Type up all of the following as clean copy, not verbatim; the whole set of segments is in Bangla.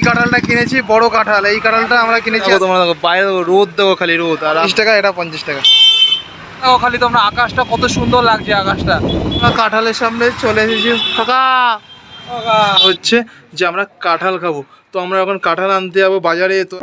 কাঁঠালটা কিনেছি বড় কাঁঠাল, এই কাঁঠালটা আমরা কিনেছি। তোমরা দেখো বাইরে রোদ, দেখো খালি রোদ। আর 20 টাকা, এটা 50 টাকা। দেখো খালি তোমরা আকাশটা কত সুন্দর লাগছে, আকাশটা। কাঁঠালের সামনে চলে এসেছি, হচ্ছে যে আমরা কাঁঠাল খাবো। তো আমরা এখন কাঁঠাল আনতে যাবো বাজারে। তো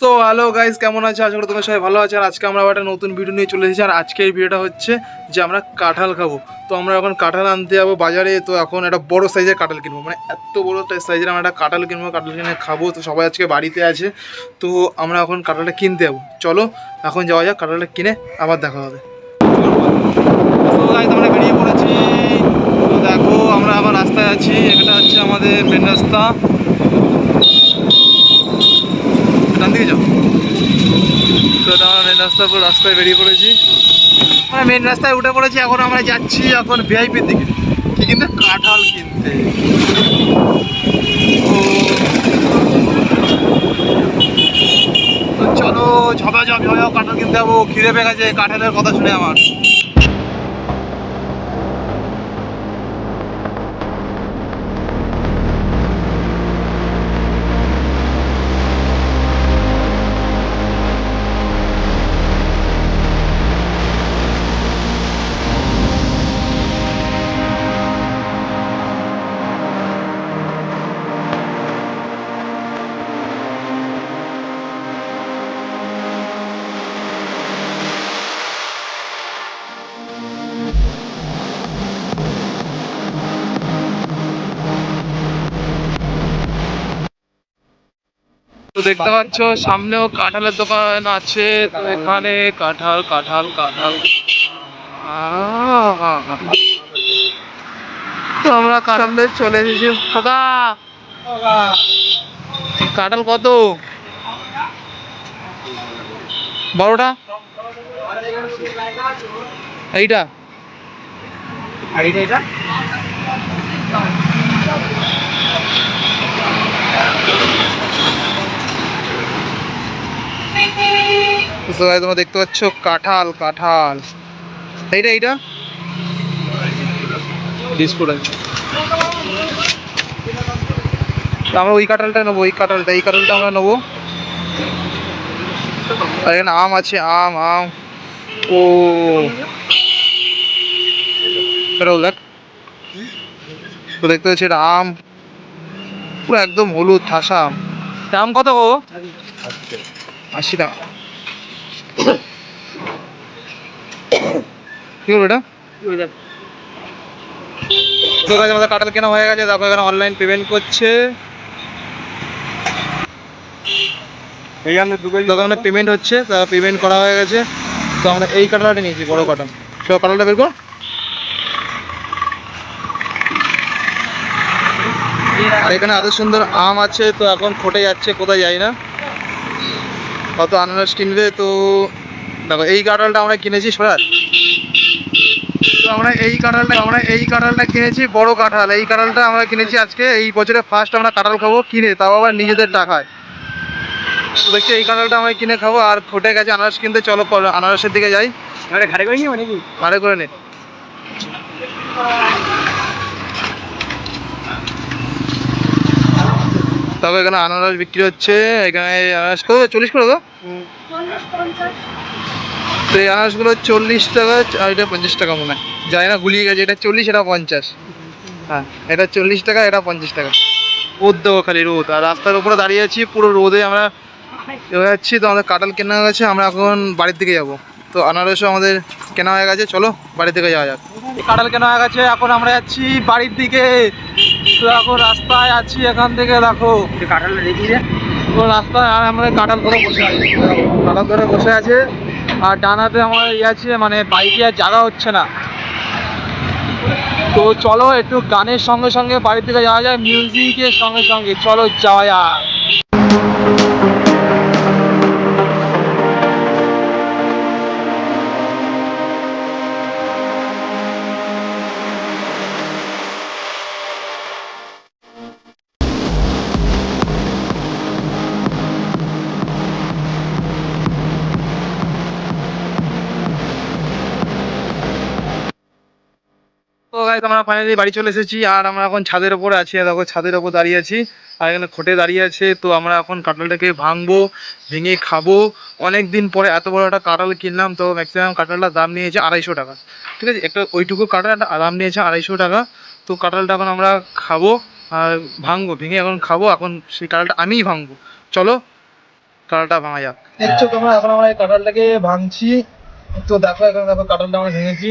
তো হ্যালো গাইস, কেমন আছে? আশা করি তোমরা সবাই ভালো আছে। আর আজকে আমরা একটা নতুন ভিডিও নিয়ে চলে এসেছি। আর আজকের ভিডিওটা হচ্ছে যে আমরা কাঁঠাল খাবো। তো আমরা এখন কাঁঠাল আনতে যাবো বাজারে। তো এখন একটা বড় সাইজের কাঁঠাল কিনবো, মানে এত বড় সাইজের আমরা একটা কাঁঠাল কিনবো, কাঁঠাল কিনে খাবো। তো সবাই আজকে বাড়িতে আছে, তো আমরা এখন কাঁঠালটা কিনতে যাবো। চলো এখন যাওয়া যাক, কাঁঠালটা কিনে আবার দেখা হবে। তো গাইস আমরা বেরিয়ে পড়েছি। তো দেখো আমরা আবার রাস্তায় আছি, এটা হচ্ছে আমাদের মেন রাস্তা। ডান দিকে যাও। তো এটা আমরা মেন রাস্তার উপর রাস্তায় বেরিয়ে পড়েছি, আমরা মেন রাস্তায় উঠে পড়েছি। এখন আমরা যাচ্ছি এখন ভিআইপির দিকে, কি কিনতে? কাঁঠাল কিনতে। তো চলো ঝপাঝপ কাঁঠাল কিনতে যাবো। খিদে পেয়ে গেছে কাঁঠালের কথা শুনে আমার। তো দেখতে পাচ্ছ সামনেও কাঁঠালের দোকান আছে। তো এখানে কাঁঠাল কাঁঠাল কাঁঠাল। তো আমরা সামনে চলে এসেছি। কাকা কাঁঠাল কত? বড়টা এইটা, এইটা তোমরা দেখতে পাচ্ছ কাঁঠাল কাঁঠাল। এইটা এইটা বিস্কুট আছে। আমরা ওই কাঁঠালটা নেবো, ওই কাঁঠালটা, এই কাঁঠালটা আমরা নেবো। আর এখানে আম আছে, আম আম। ও দেখ, তো দেখতে পাচ্ছি এটা আম, পুরো একদম হলুদ ঠাসা আম। দাম কত গো? 80 টাকা। কি করবো এটা? তো গাছ আমাদের কাঁঠাল কেনা হয়ে গেছে। তারপর এখানে অনলাইন পেমেন্ট করছে। দোকানে পেমেন্ট হচ্ছে, তা পেমেন্ট করা হয়ে গেছে। তো আমরা এই কাঁঠালটা নিয়েছি, বড় কাঁঠাল। সব কাঁঠালটা বের কর। আর এখানে এত সুন্দর আম আছে, তো এখন ফোটে যাচ্ছে, কোথায় যাই না। কত আনারস কিনবে। তো দেখো এই কাঁঠালটা আমরা কিনেছি সরার। তো আমরা এই কাঁঠালটা কিনেছি, বড় কাঁঠাল। এই কাঁঠালটা আমরা কিনেছি আজকে, এই বছরে ফার্স্ট আমরা কাঁঠাল খাবো কিনে, তাও আবার নিজেদের টাকায়। তো দেখছি এই কাঁঠালটা আমরা কিনে খাবো। আর ফোটে গেছে আনারস কিনতে, চলো আনারসের দিকে যাই। ঘাড়ে করে নিয়ে নাকি? ঘাড়ে করে নে। তবে এখানে আনারস বিক্রি হচ্ছে। এখানে আনারস কত? 40 করে গো। তো এই আনারসগুলো 40 টাকা, আর এটা 50 টাকা মনে হয়, যায় না, গুলিয়ে গেছে। এটা 40, এটা 50। হ্যাঁ, এটা 40 টাকা, এটা 50 টাকা। রোদ দেবো খালি রোদ। আর রাস্তার উপরে দাঁড়িয়ে আছি, পুরো রোদে আমরা যাচ্ছি। তো আমাদের কাঁঠাল কেনা হয়ে গেছে, আমরা এখন বাড়ির দিকে যাব। তো আনারসও আমাদের কেনা হয়ে গেছে, চলো বাড়ির দিকে যাওয়া যাক। কাঁঠাল কেনা হয়ে গেছে, এখন আমরা যাচ্ছি বাড়ির দিকে। তো এখন রাস্তায় আছি, এখান থেকে দেখো কাঁঠালটা দেখি যে রাস্তায়। আর আমাদের কাঁঠাল ধরে বসে আছে, কাঁঠাল ধরে বসে আছে। আর ডানাতে আমার ইয়ে আছে, মানে বাইকে আর জায়গা হচ্ছে না। তো চলো একটু গানের সঙ্গে সঙ্গে বাড়ির দিকে যাওয়া যায়, মিউজিকের সঙ্গে সঙ্গে চলো যাওয়া যায়। গাইস আমরা ফাইনালি বাড়ি চলে এসেছি আর আমরা এখন ছাদের ওপরে আছি। আর দেখো ছাদের ওপর দাঁড়িয়ে আছি আর এখানে খোটে দাঁড়িয়ে আছে। তো আমরা এখন কাঁঠালটাকে ভাঙবো, ভেঙে খাবো। অনেক দিন পরে এত বড় একটা কাঁঠাল কিনলাম। তো ম্যাক্সিমাম কাঁঠালটার দাম নিয়েছে 250 টাকা, ঠিক আছে। একটা ওইটুকু কাঁঠাল দাম নিয়েছে 250 টাকা। তো কাঁঠালটা এখন আমরা খাবো আর ভাঙবো, ভেঙে এখন খাবো। এখন সেই কাঁঠালটা আমিই ভাঙবো, চলো কাঁঠালটা ভাঙা যাক। দেখছো তোমরা, এখন আমরা এই কাঁঠালটাকে ভাঙছি। তো দেখো এখানে দেখো কাঁঠালটা আমরা ভেঙেছি।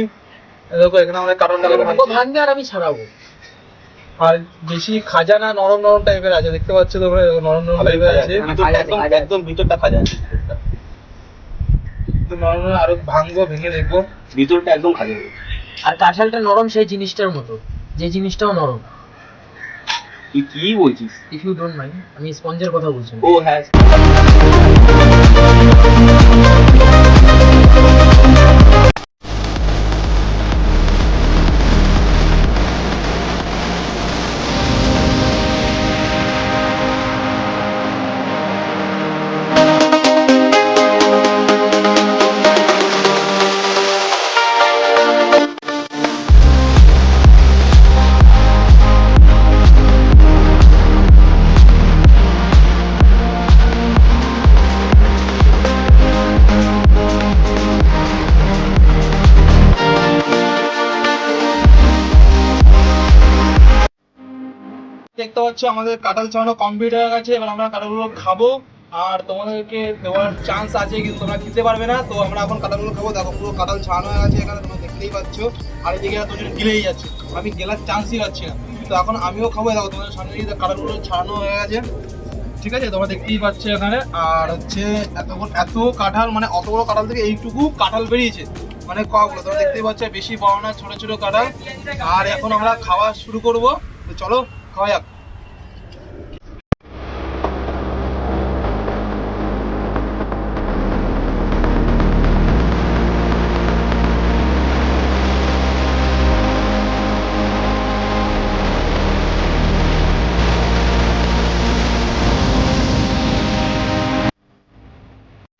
দেখো এখানে আমরা কাঁঠালটা ভাঙবে আর আমি ছাড়াবো। আর বেশি খাজা না, নরম নরম টাইপের আছে, দেখতে পাচ্ছ তোমরা, নরম নরম টাইপের আছে। একদম ভিতরটা খাজা, তো নরম নরম আরো ভাঙবো, ভেঙে দেখবো। ভিতরটা একদম খাজা। আর কাঁঠালটা নরম সেই জিনিসটার মতো, যে জিনিসটাও নরম। তুই কি বলছিস? ইফ ইউ ডোন্ট মাইন্ড, আমি স্পঞ্জের কথা বলছি। ও হ্যাঁ, দেখতে পাচ্ছ আমাদের কাঁঠাল ছাড়ানো কমপ্লিট হয়ে গেছে। এবার আমরা কাঁঠালগুলো খাবো আর তোমাদেরকে দেওয়ার চান্স আছে, কিন্তু তোমরা খেতে পারবে না। তো আমরা এখন কাঁঠালগুলো খাবো। দেখো পুরো কাঁঠাল ছাড়ানো হয়ে গেছে এখানে, তোমরা দেখতেই পাচ্ছ। আর এদিকে দুজন গিলেই যাচ্ছে, আমি গেলার চান্সই পাচ্ছি না। তো এখন আমিও খাবো। দেখো তোমাদের সামনে দিকে কাঁঠালগুলো ছাড়ানো হয়ে গেছে, ঠিক আছে, তোমরা দেখতেই পাচ্ছ এখানে। আর হচ্ছে এত কাঁঠাল, মানে অত বড় কাঁঠাল থেকে এইটুকু কাঁঠাল বেরিয়েছে, মানে কগুলো তোমরা দেখতেই পাচ্ছ, বেশি বড় না, ছোট ছোট কাঁঠাল। আর এখন আমরা খাওয়া শুরু করব, তো চলো খাওয়া যাক।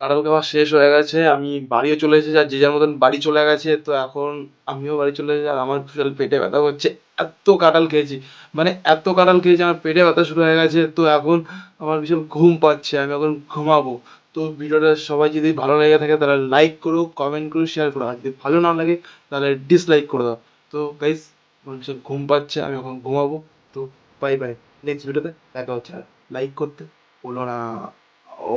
কাঁঠাল খাওয়া শেষ হয়ে গেছে, আমি বাড়িও চলে এসেছি। আর যে যার মতন বাড়ি চলে গেছে। তো এখন আমিও বাড়ি চলে এসেছি। আর আমার বিশাল পেটে ব্যথা করছে, এত কাঁঠাল খেয়েছি, মানে এত কাঁঠাল খেয়েছি আমার পেটে ব্যথা শুরু হয়ে গেছে। তো এখন আমার ভীষণ ঘুম পাচ্ছে, আমি এখন ঘুমাবো। তো ভিডিওটা সবাই যদি ভালো লেগে থাকে তাহলে লাইক করো, কমেন্ট করো, শেয়ার করো। আর যদি ভালো না লাগে তাহলে ডিসলাইক করে দাও। তো গাইস আমার ভীষণ ঘুম পাচ্ছে, আমি এখন ঘুমাবো। তো বাই বাই, নেক্সট ভিডিওতে দেখা হচ্ছে। আর লাইক করতে ভুলো না। ও